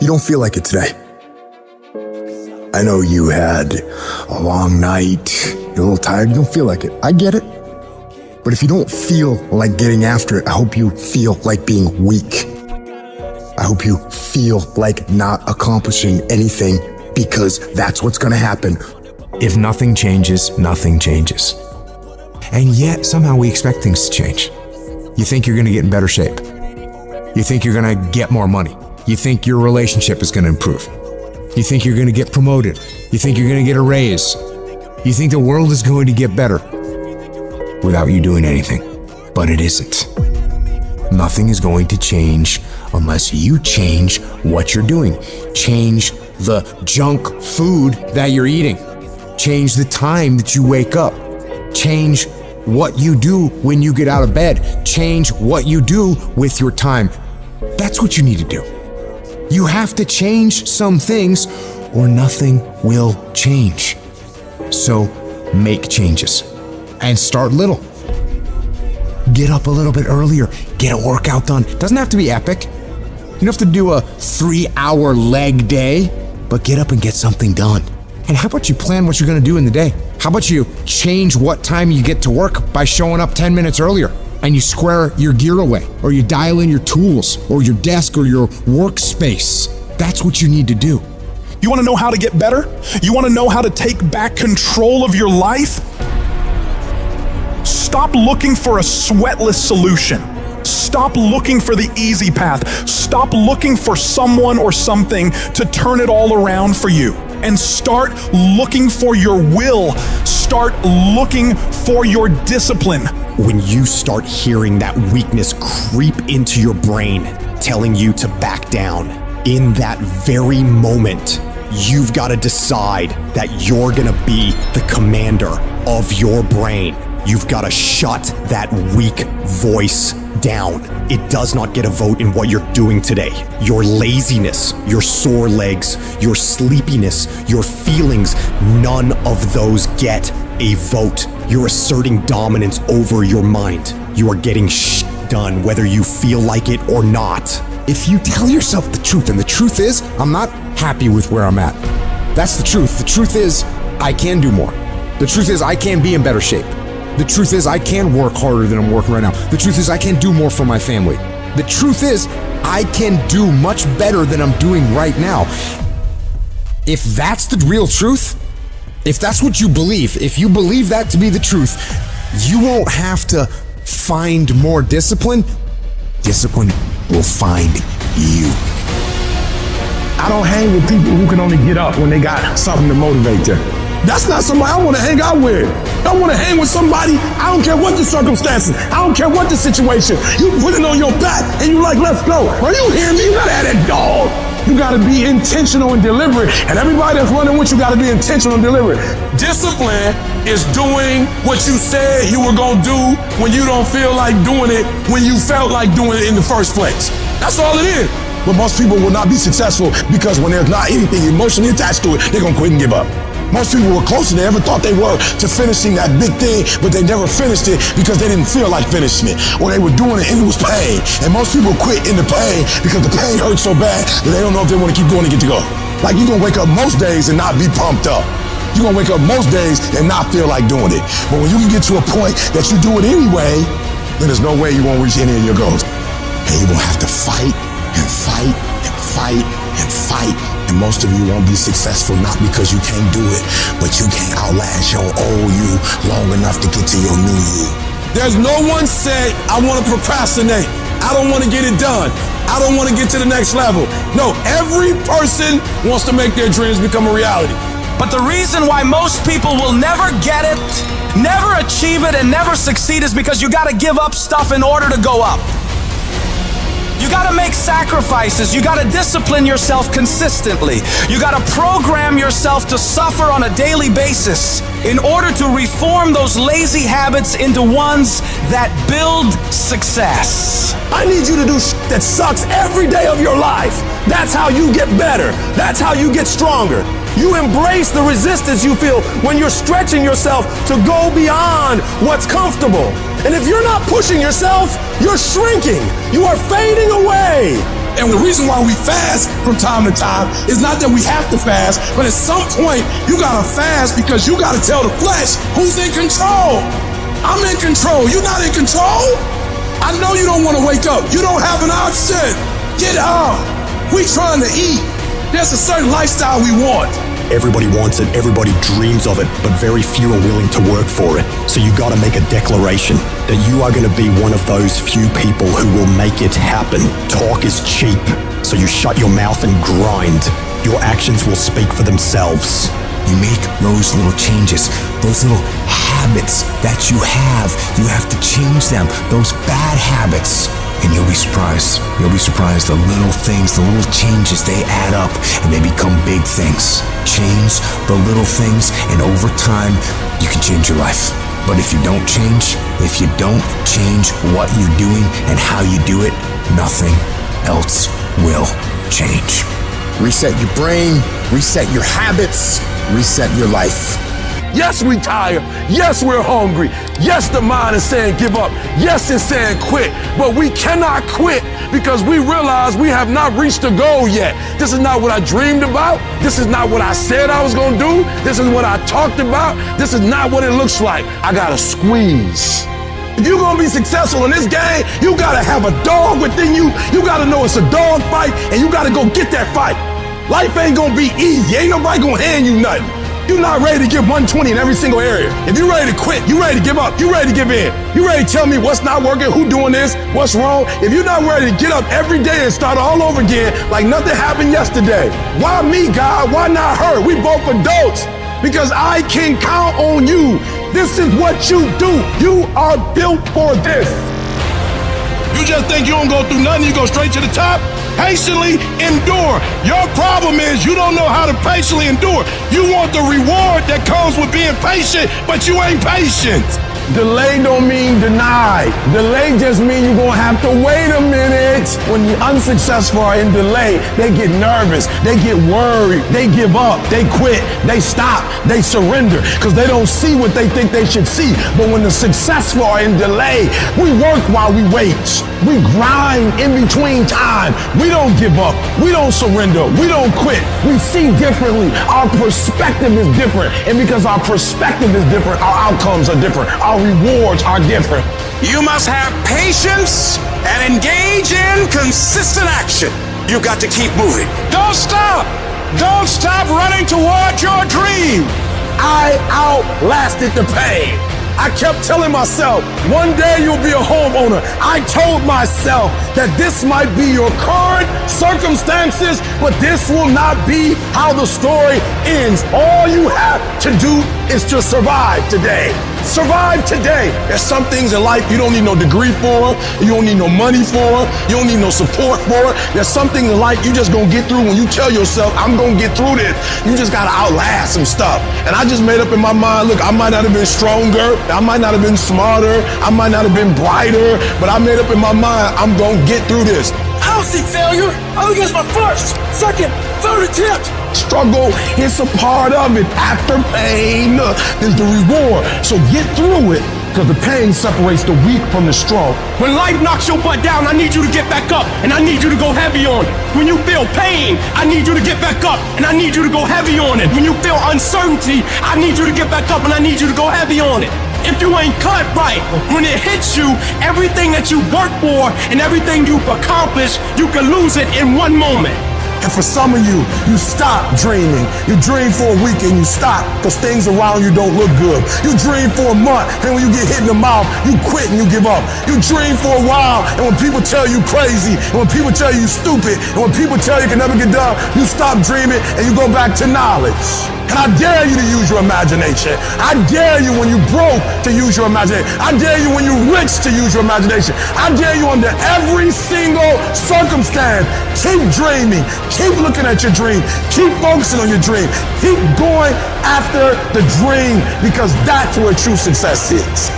you don't feel like it today. I know you had a long night, you're a little tired, you don't feel like it. I get it. But if you don't feel like getting after it, I hope you feel like being weak. I hope you feel like not accomplishing anything, because that's what's gonna happen. If nothing changes, nothing changes. And yet, somehow we expect things to change. You think you're gonna get in better shape. You think you're gonna get more money. You think your relationship is gonna improve. You think you're gonna get promoted. You think you're gonna get a raise. You think the world is going to get better without you doing anything. But it isn't. Nothing is going to change unless you change what you're doing. Change the junk food that you're eating. Change the time that you wake up. Change what you do when you get out of bed. Change what you do with your time. That's what you need to do. You have to change some things or nothing will change. So make changes and start little. Get up a little bit earlier. Get a workout done. Doesn't have to be epic. You don't have to do a 3-hour leg day, but get up and get something done. And how about you plan what you're gonna do in the day? How about you change what time you get to work by showing up 10 minutes earlier, and you square your gear away, or you dial in your tools, or your desk, or your workspace. That's what you need to do. You wanna know how to get better? You wanna know how to take back control of your life? Stop looking for a sweatless solution. Stop looking for the easy path. Stop looking for someone or something to turn it all around for you. And start looking for your will. Start looking for your discipline. When you start hearing that weakness creep into your brain, telling you to back down, in that very moment, you've got to decide that you're gonna be the commander of your brain. You've got to shut that weak voice down. It does not get a vote in what you're doing today. Your laziness, your sore legs, your sleepiness, your feelings, none of those get a vote. You're asserting dominance over your mind. You are getting done whether you feel like it or not. If you tell yourself the truth, and the truth is, I'm not happy with where I'm at. That's the truth. The truth is, I can do more. The truth is, I can be in better shape. The truth is, I can work harder than I'm working right now. The truth is, I can do more for my family. The truth is, I can do much better than I'm doing right now. If that's the real truth, if that's what you believe, if you believe that to be the truth, you won't have to find more discipline. Discipline will find you. I don't hang with people who can only get up when they got something to motivate them. That's not somebody I want to hang out with. I want to hang with somebody, I don't care what the circumstances, I don't care what the situation. You put it on your back and you like, let's go. Are you hearing me? You gotta have that dog. You gotta be intentional and deliberate. And everybody that's running with you gotta be intentional and deliberate. Discipline is doing what you said you were gonna do when you don't feel like doing it, when you felt like doing it in the first place. That's all it is. But most people will not be successful because when there's not anything emotionally attached to it, they're gonna quit and give up. Most people were closer than they ever thought they were to finishing that big thing, but they never finished it because they didn't feel like finishing it, or they were doing it and it was pain. And most people quit in the pain because the pain hurts so bad that they don't know if they want to keep going to get to go. Like, you're gonna wake up most days and not be pumped up. You're gonna wake up most days and not feel like doing it. But when you can get to a point that you do it anyway, then there's no way you won't reach any of your goals. And you're gonna have to fight and fight and fight and fight. And most of you won't be successful not because you can't do it, but you can't outlast your old you long enough to get to your new you. There's no one said, I want to procrastinate. I don't want to get it done. I don't want to get to the next level. No, every person wants to make their dreams become a reality. But the reason why most people will never get it, never achieve it, and never succeed is because you got to give up stuff in order to go up. You gotta make sacrifices. You gotta discipline yourself consistently. You gotta program yourself to suffer on a daily basis in order to reform those lazy habits into ones that build success. I need you to do that sucks every day of your life. That's how you get better. That's how you get stronger. You embrace the resistance you feel when you're stretching yourself to go beyond what's comfortable. And if you're not pushing yourself, you're shrinking. You are fading away. And the reason why we fast from time to time is not that we have to fast, but at some point you gotta fast because you gotta tell the flesh who's in control. I'm in control. You're not in control. I know you don't want to wake up. You don't have an option. Get up. We trying to eat. There's a certain lifestyle we want. Everybody wants it, everybody dreams of it, but very few are willing to work for it. So you gotta make a declaration that you are gonna be one of those few people who will make it happen. Talk is cheap, so you shut your mouth and grind. Your actions will speak for themselves. You make those little changes, those little habits that you have to change them, those bad habits. And you'll be surprised. You'll be surprised. The little things, the little changes, they add up and they become big things. Change the little things, and over time, you can change your life. But if you don't change what you're doing and how you do it, nothing else will change. Reset your brain, reset your habits, reset your life. Yes, we tired. Yes, we're hungry. Yes, the mind is saying give up. Yes, it's saying quit. But we cannot quit because we realize we have not reached the goal yet. This is not what I dreamed about. This is not what I said I was going to do. This is what I talked about. This is not what it looks like. I got to squeeze. If you're going to be successful in this game, you got to have a dog within you. You got to know it's a dog fight, and you got to go get that fight. Life ain't going to be easy. Ain't nobody going to hand you nothing. You're not ready to give 120 in every single area. If you're ready to quit, you're ready to give up, you're ready to give in. You're ready to tell me what's not working, who doing this, what's wrong. If you're not ready to get up every day and start all over again like nothing happened yesterday, why me, God? Why not her? We both adults. Because I can count on you. This is what you do. You are built for this. You just think you don't go through nothing, you go straight to the top? Patiently endure. Your problem is you don't know how to patiently endure. You want the reward that comes with being patient, but you ain't patient. Delay don't mean denied. Delay just means you're gonna have to wait a minute. When the unsuccessful are in delay, they get nervous, they get worried, they give up, they quit, they stop, they surrender, because they don't see what they think they should see. But when the successful are in delay, we work while we wait. We grind in between time. We don't give up, we don't surrender, we don't quit. We see differently. Our perspective is different. And because our perspective is different, our outcomes are different. Our rewards are different. You must have patience and engage in consistent action. You got to keep moving. Don't stop. Don't stop running toward your dream. I outlasted the pain. I kept telling myself, one day you'll be a homeowner. I told myself that this might be your current circumstances, but this will not be how the story ends. All you have to do is to survive today. Survive today. There's some things in life you don't need no degree for, you don't need no money for, you don't need no support for. There's some things in life you just gonna get through when you tell yourself, I'm gonna get through this. You just gotta outlast some stuff. And I just made up in my mind, look, I might not have been stronger, I might not have been smarter, I might not have been brighter, but I made up in my mind, I'm gonna get through this. I don't see failure. I think it's my first, second, third attempt. Struggle is a part of it. After pain is the reward. So get through it, because the pain separates the weak from the strong. When life knocks your butt down, I need you to get back up, and I need you to go heavy on it. When you feel pain, I need you to get back up, and I need you to go heavy on it. When you feel uncertainty, I need you to get back up, and I need you to go heavy on it. If you ain't cut right, when it hits you, everything that you worked for and everything you've accomplished, you can lose it in one moment. And for some of you, you stop dreaming. You dream for a week and you stop because things around you don't look good. You dream for a month, and when you get hit in the mouth, you quit and you give up. You dream for a while, and when people tell you crazy, and when people tell you stupid, and when people tell you can never get done, you stop dreaming and you go back to knowledge. And I dare you to use your imagination. I dare you when you broke to use your imagination. I dare you when you rich to use your imagination. I dare you under every single circumstance. Keep dreaming. Keep looking at your dream. Keep focusing on your dream. Keep going after the dream, because that's where true success is.